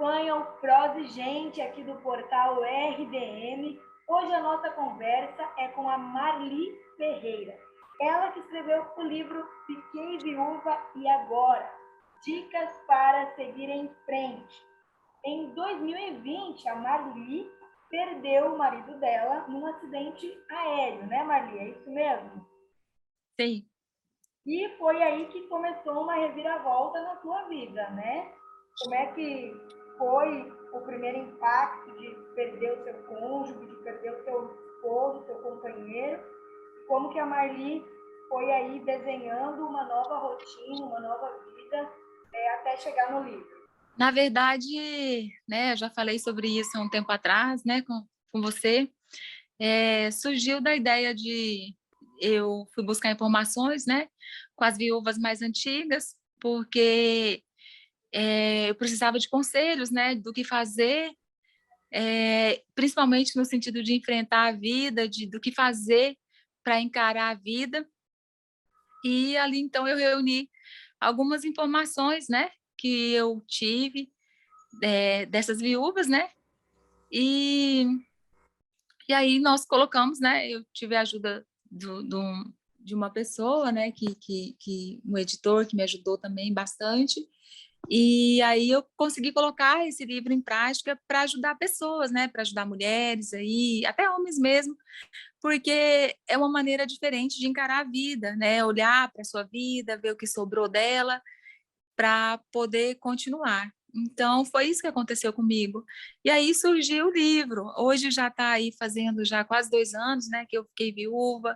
acompanha o Prose Gente aqui do portal RDM. Hoje a nossa conversa é com a Marli Ferreira. Ela que escreveu o livro Fiquei Viúva e Agora? Dicas para seguir em frente. Em 2020, a Marli perdeu o marido dela num acidente aéreo, né, Marli? É isso mesmo? Sim. E foi aí que começou uma reviravolta na sua vida, né? Como é que foi o primeiro impacto de perder o seu cônjuge, de perder o seu esposo, o seu companheiro? Como que a Marli foi aí desenhando uma nova rotina, uma nova vida, até chegar no livro? Na verdade, né, eu já falei sobre isso há um tempo atrás, né, com você. Surgiu da ideia de eu fui buscar informações, né, com as viúvas mais antigas, porque eu precisava de conselhos, né, do que fazer, principalmente no sentido de enfrentar a vida, do que fazer para encarar a vida. E ali, então, eu reuni algumas informações, né, que eu tive dessas viúvas, né, e, e aí nós colocamos, né, eu tive a ajuda de uma pessoa, né, um editor que me ajudou também bastante, e aí eu consegui colocar esse livro em prática para ajudar pessoas, né, para ajudar mulheres aí, até homens mesmo, porque é uma maneira diferente de encarar a vida, né, olhar para a sua vida, ver o que sobrou dela, para poder continuar. Então, foi isso que aconteceu comigo. E aí surgiu o livro. Hoje já está aí fazendo já quase 2 anos, né, que eu fiquei viúva,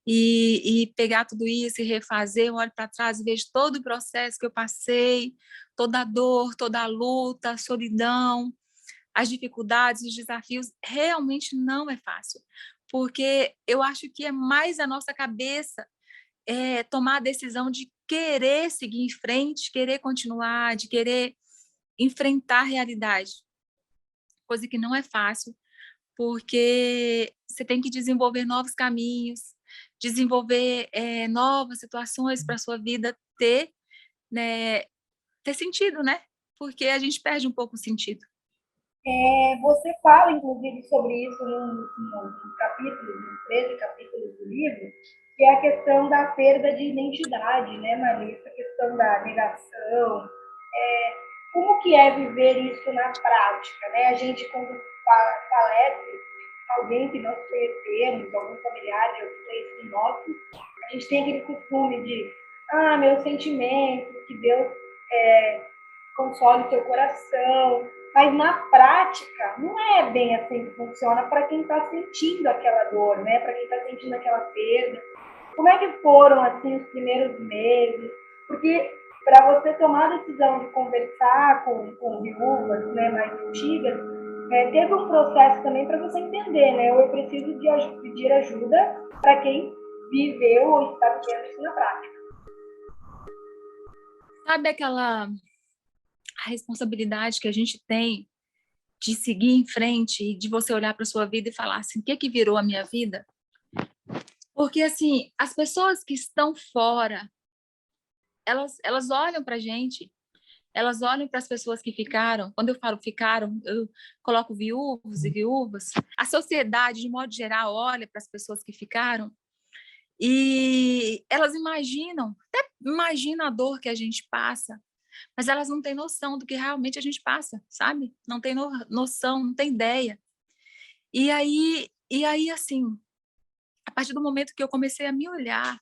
e pegar tudo isso e refazer, eu olho para trás e vejo todo o processo que eu passei, toda a dor, toda a luta, a solidão, as dificuldades, os desafios, realmente não é fácil, porque eu acho que é mais a nossa cabeça tomar a decisão de querer seguir em frente, querer continuar, de querer enfrentar a realidade, coisa que não é fácil, porque você tem que desenvolver novos caminhos, desenvolver novas situações para a sua vida né, ter sentido, né? Porque a gente perde um pouco o sentido. Você fala, inclusive, sobre isso no capítulo, nos 13 capítulos do livro, que é a questão da perda de identidade, né, Maria? Essa questão da negação. Como que é viver isso na prática, né? A gente, quando falece alguém que nós conhecemos, algum familiar de algum conhecido nosso, a gente tem aquele costume de, meu sentimento, que Deus console o seu coração, mas na prática não é bem assim que funciona para quem está sentindo aquela dor, né? Para quem está sentindo aquela perda. Como é que foram assim os primeiros meses? Porque para você tomar a decisão de conversar com viúvas, né, mais antigas, teve um processo também para você entender, né? Eu preciso de pedir ajuda para quem viveu ou está vivendo isso na prática. Sabe aquela a responsabilidade que a gente tem de seguir em frente e de você olhar para sua vida e falar assim, o que virou a minha vida? Porque, assim, as pessoas que estão fora, elas olham para a gente, elas olham para as pessoas que ficaram. Quando eu falo ficaram, eu coloco viúvos e viúvas. A sociedade, de modo geral, olha para as pessoas que ficaram e elas até imaginam a dor que a gente passa, mas elas não têm noção do que realmente a gente passa, sabe? Não tem noção, não tem ideia. E aí, assim, a partir do momento que eu comecei a me olhar,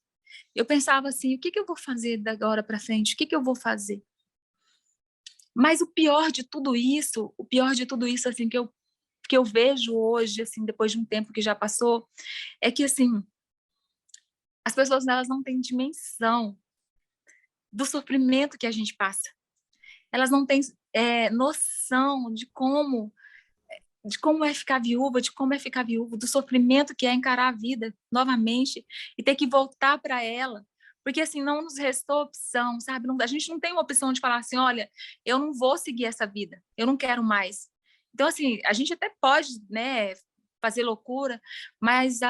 eu pensava assim, o que eu vou fazer da agora para frente? O que eu vou fazer? Mas o pior de tudo isso, assim, que eu vejo hoje, assim, depois de um tempo que já passou, é que, assim, as pessoas, elas não têm dimensão do sofrimento que a gente passa. Elas não têm noção de como é ficar viúva, do sofrimento que é encarar a vida novamente e ter que voltar para ela, porque assim não nos restou opção, sabe? A gente não tem uma opção de falar assim, olha, eu não vou seguir essa vida, eu não quero mais. Então assim, a gente até pode, né, fazer loucura, mas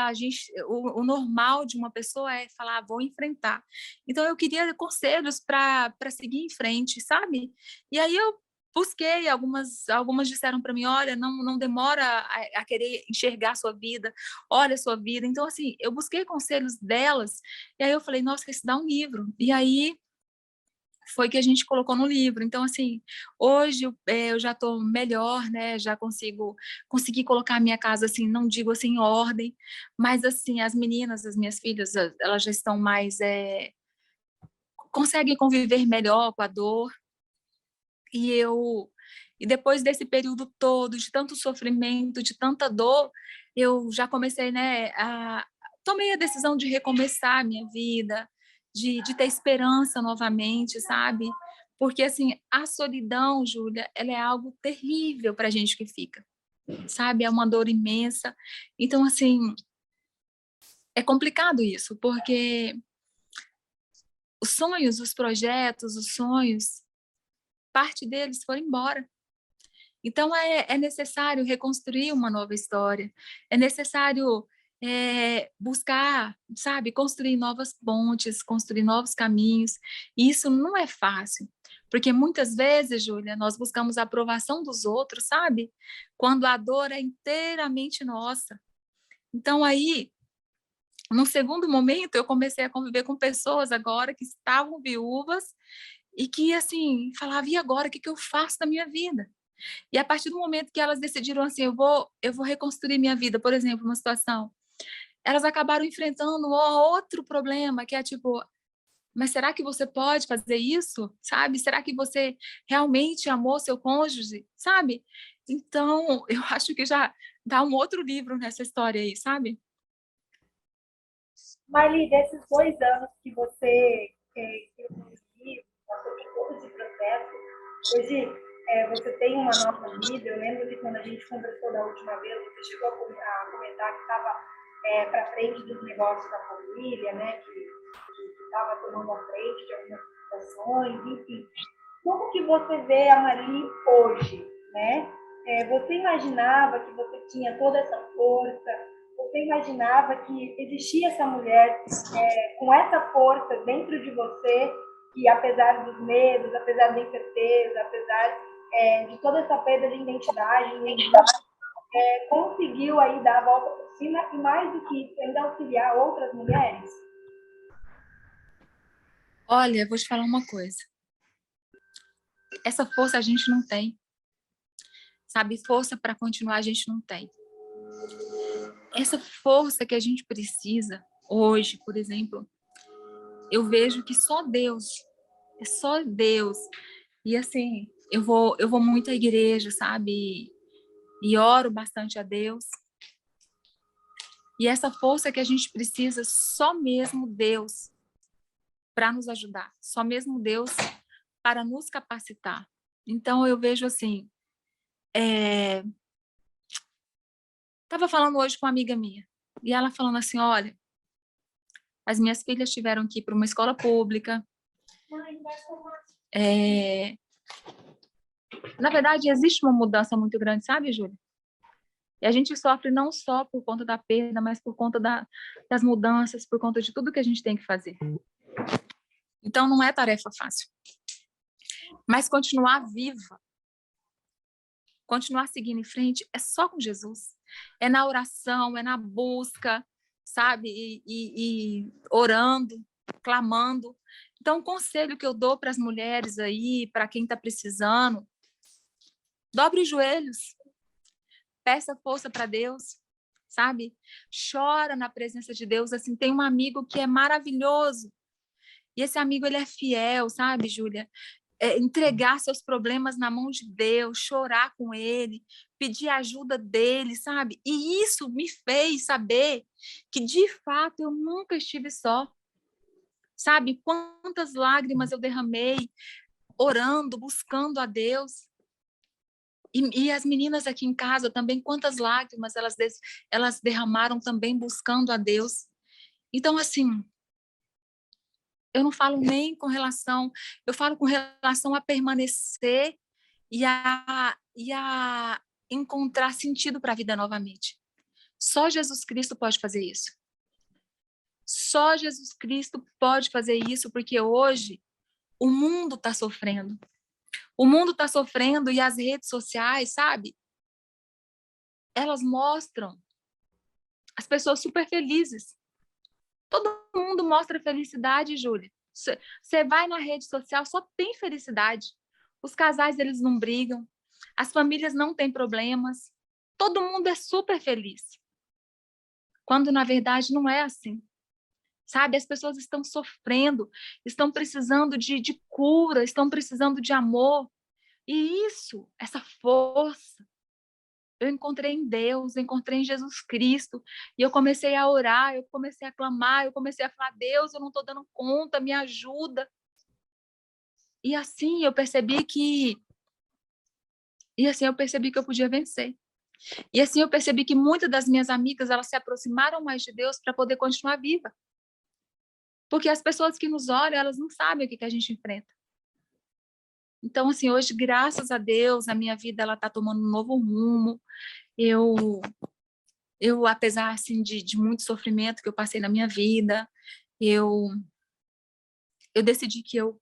o normal de uma pessoa é falar, vou enfrentar. Então eu queria conselhos para seguir em frente, sabe? E aí eu busquei, algumas disseram para mim, olha, não demora a querer enxergar a sua vida, olha a sua vida. Então, assim, eu busquei conselhos delas, e aí eu falei, nossa, isso dá um livro. E aí foi que a gente colocou no livro. Então, assim, hoje eu já estou melhor, né? Já consegui colocar a minha casa, assim, não digo assim em ordem, mas, assim, as meninas, as minhas filhas, elas já estão mais, conseguem conviver melhor com a dor. E e depois desse período todo, de tanto sofrimento, de tanta dor, eu já comecei, né, tomei a decisão de recomeçar a minha vida, de ter esperança novamente, sabe? Porque, assim, a solidão, Júlia, ela é algo terrível para a gente que fica, sabe? É uma dor imensa. Então, assim, é complicado isso, porque os sonhos, os projetos, os sonhos, parte deles foram embora. Então, é necessário reconstruir uma nova história, é necessário buscar, sabe, construir novas pontes, construir novos caminhos. E isso não é fácil, porque muitas vezes, Júlia, nós buscamos a aprovação dos outros, sabe? Quando a dor é inteiramente nossa. Então, aí, num segundo momento, eu comecei a conviver com pessoas agora que estavam viúvas e que, assim, falavam, e agora, o que eu faço da minha vida? E a partir do momento que elas decidiram assim, eu vou reconstruir minha vida, por exemplo, uma situação, elas acabaram enfrentando outro problema, que é tipo, mas será que você pode fazer isso? Sabe? Será que você realmente amou seu cônjuge? Sabe? Então, eu acho que já dá um outro livro nessa história aí, sabe? Marli, desses 2 anos que você escreveu o livro, passou por todo esse processo, hoje você tem uma nova vida. Eu lembro que quando a gente conversou da última vez, você chegou a comentar que estava para frente dos negócios da família, né? Que estava tomando a frente de algumas situações, enfim. Como que você vê a Marli hoje, né? Você imaginava que você tinha toda essa força? Você imaginava que existia essa mulher com essa força dentro de você, que apesar dos medos, apesar da incerteza, apesar de toda essa perda de identidade, conseguiu aí dar a volta por cima e, mais do que isso, ainda auxiliar outras mulheres? Olha, eu vou te falar uma coisa. Essa força a gente não tem, sabe? Força para continuar a gente não tem. Essa força que a gente precisa hoje, por exemplo, eu vejo que só Deus, é só Deus. E assim, eu vou muito à igreja, sabe? E oro bastante a Deus. E essa força que a gente precisa, só mesmo Deus para nos ajudar, só mesmo Deus para nos capacitar. Então eu vejo assim, estava falando hoje com uma amiga minha, e ela falando assim, olha, as minhas filhas tiveram que ir para uma escola pública. É, na verdade, existe uma mudança muito grande, sabe, Júlia? E a gente sofre não só por conta da perda, mas por conta das mudanças, por conta de tudo que a gente tem que fazer. Então, não é tarefa fácil. Mas continuar viva, continuar seguindo em frente, é só com Jesus. É na oração, é na busca, sabe? E orando, clamando. Então, o conselho que eu dou para as mulheres aí, para quem está precisando, dobre os joelhos, peça força para Deus, sabe? Chora na presença de Deus. Assim, tem um amigo que é maravilhoso. E esse amigo, ele é fiel, sabe, Júlia? Entregar seus problemas na mão de Deus, chorar com ele, pedir ajuda dele, sabe? E isso me fez saber que, de fato, eu nunca estive só. Sabe? Quantas lágrimas eu derramei orando, buscando a Deus. E as meninas aqui em casa também, quantas lágrimas elas derramaram também buscando a Deus. Então, assim, eu não falo nem com relação, eu falo com relação a permanecer e a encontrar sentido para a vida novamente. Só Jesus Cristo pode fazer isso. Só Jesus Cristo pode fazer isso, porque hoje o mundo está sofrendo. O mundo está sofrendo e as redes sociais, sabe? Elas mostram as pessoas super felizes. Todo mundo mostra felicidade, Júlia. Você vai na rede social, só tem felicidade. Os casais, eles não brigam. As famílias não têm problemas. Todo mundo é super feliz. Quando, na verdade, não é assim. Sabe? As pessoas estão sofrendo, estão precisando de cura, estão precisando de amor. E isso, essa força, eu encontrei em Deus, eu encontrei em Jesus Cristo, e eu comecei a orar, eu comecei a clamar, eu comecei a falar, Deus, eu não estou dando conta, me ajuda. E assim eu percebi que eu podia vencer. E assim eu percebi que muitas das minhas amigas, elas se aproximaram mais de Deus para poder continuar viva. Porque as pessoas que nos olham, elas não sabem o que a gente enfrenta. Então, assim, hoje, graças a Deus, a minha vida ela está tomando um novo rumo. Eu apesar assim de muito sofrimento que eu passei na minha vida, eu decidi que eu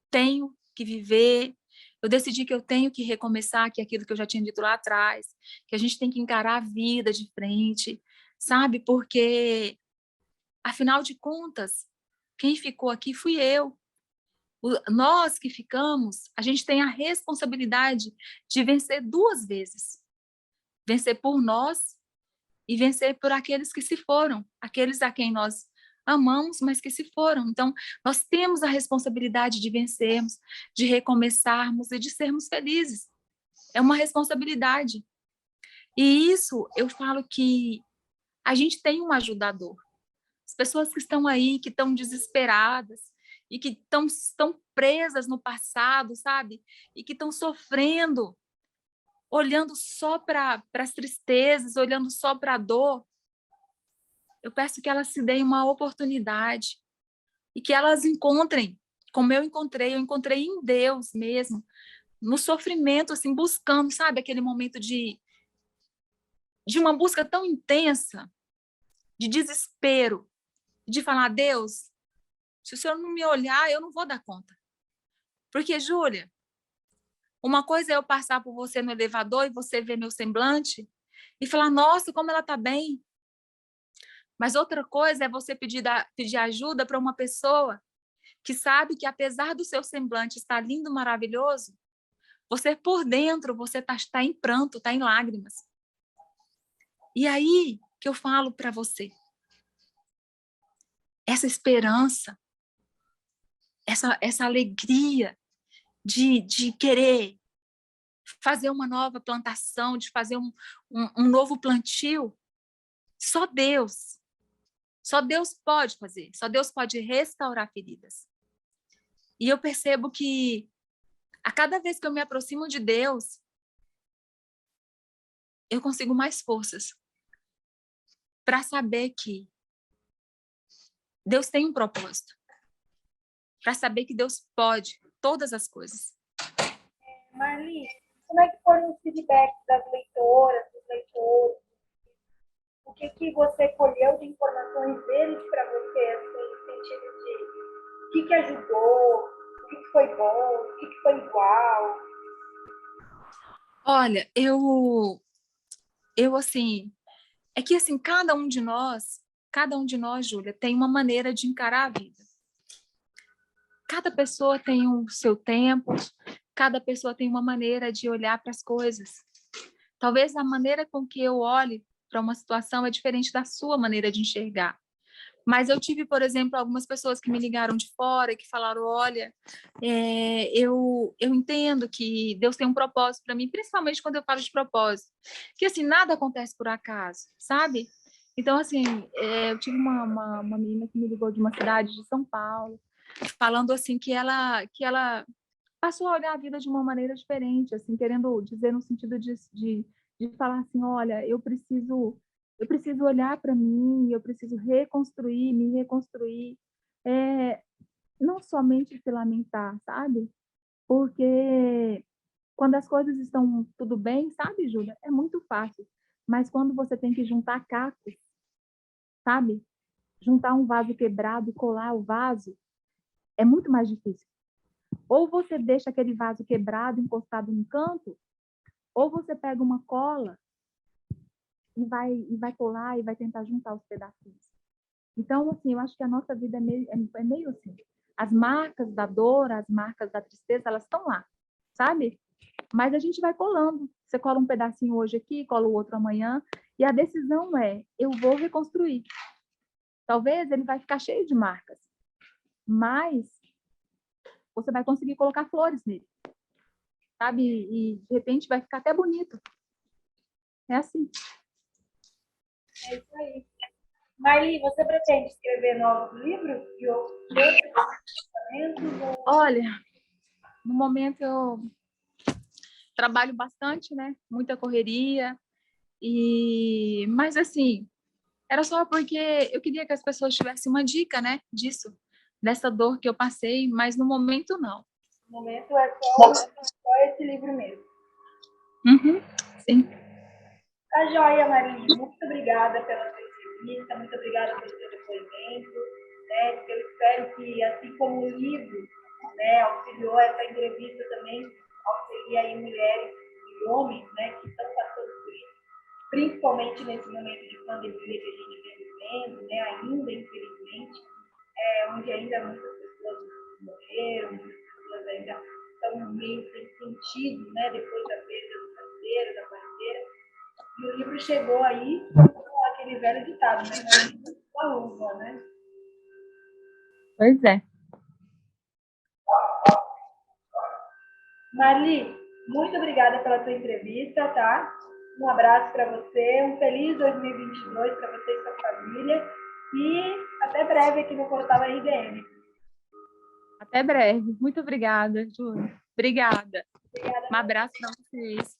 tenho que viver, eu decidi que eu tenho que recomeçar, que é aquilo que eu já tinha dito lá atrás, que a gente tem que encarar a vida de frente, sabe? Porque, afinal de contas, quem ficou aqui fui eu. Nós que ficamos, a gente tem a responsabilidade de vencer duas vezes. Vencer por nós e vencer por aqueles que se foram, aqueles a quem nós amamos, mas que se foram. Então, nós temos a responsabilidade de vencermos, de recomeçarmos e de sermos felizes. É uma responsabilidade. E isso, eu falo que a gente tem um ajudador. As pessoas que estão aí, que estão desesperadas e que estão presas no passado, sabe? E que estão sofrendo, olhando só para as tristezas, olhando só para a dor. Eu peço que elas se deem uma oportunidade e que elas encontrem, como eu encontrei em Deus mesmo, no sofrimento, assim, buscando, sabe, aquele momento de uma busca tão intensa, de desespero, de falar, Deus, se o Senhor não me olhar, eu não vou dar conta. Porque, Júlia, uma coisa é eu passar por você no elevador e você ver meu semblante e falar, nossa, como ela está bem. Mas outra coisa é você pedir ajuda para uma pessoa que sabe que apesar do seu semblante estar lindo, maravilhoso, você por dentro, você tá em pranto, tá em lágrimas. E aí que eu falo para você, essa esperança, essa alegria de querer fazer uma nova plantação, de fazer um novo plantio, só Deus pode fazer, só Deus pode restaurar feridas. E eu percebo que a cada vez que eu me aproximo de Deus, eu consigo mais forças para saber que Deus tem um propósito, para saber que Deus pode todas as coisas. Marli, como é que foram os feedbacks das leitoras, dos leitores? O que você colheu de informações deles para você, assim, no sentido de o que ajudou, o que foi bom, o que foi igual? Olha, eu assim, é que assim, cada um de nós, Júlia, tem uma maneira de encarar a vida. Cada pessoa tem o seu tempo, cada pessoa tem uma maneira de olhar para as coisas. Talvez a maneira com que eu olhe para uma situação é diferente da sua maneira de enxergar. Mas eu tive, por exemplo, algumas pessoas que me ligaram de fora e que falaram, olha, eu entendo que Deus tem um propósito para mim, principalmente quando eu falo de propósito, que assim, nada acontece por acaso, sabe? Então, assim, eu tive uma menina que me ligou de uma cidade de São Paulo, falando assim que ela passou a olhar a vida de uma maneira diferente, assim, querendo dizer no sentido de falar assim, olha, eu preciso olhar para mim, eu preciso reconstruir, me reconstruir, não somente se lamentar, sabe? Porque quando as coisas estão tudo bem, sabe, Júlia? É muito fácil. Mas quando você tem que juntar cacos, sabe? Juntar um vaso quebrado e colar o vaso, é muito mais difícil. Ou você deixa aquele vaso quebrado, encostado no canto, ou você pega uma cola e vai colar e vai tentar juntar os pedacinhos. Então, assim, eu acho que a nossa vida é meio assim. As marcas da dor, as marcas da tristeza, elas estão lá, sabe? Mas a gente vai colando. Você cola um pedacinho hoje aqui, cola o outro amanhã, e a decisão é, eu vou reconstruir. Talvez ele vai ficar cheio de marcas, mas você vai conseguir colocar flores nele, sabe? E de repente vai ficar até bonito. É assim. É isso aí. Marli, você pretende escrever novos livros de outros pensamentos? Olha, no momento eu trabalho bastante, né? Muita correria. Mas assim, era só porque eu queria que as pessoas tivessem uma dica, né? Disso, dessa dor que eu passei, mas no momento não. No momento é só esse livro mesmo. Uhum, sim. Tá joia, Marli. Muito obrigada pela sua entrevista, muito obrigada pelo seu depoimento. Né? Eu espero que, assim como o livro, né, auxiliou essa entrevista também, auxilia aí mulheres e homens, né, que estão passando por isso, principalmente nesse momento de pandemia que a gente vem vivendo, né, ainda, infelizmente, onde ainda muitas pessoas morreram, muitas pessoas ainda estão meio sem sentido, né, depois da perda do parceiro, da parceira. E o livro chegou aí com aquele velho ditado, né? Com a luva, né? Pois é. Marli, muito obrigada pela tua entrevista, tá? Um abraço para você, um feliz 2022 para você e sua família. E até breve aqui no portal RDM. Até breve. Muito obrigada, Júlia. Obrigada. Obrigada. Um abraço para vocês.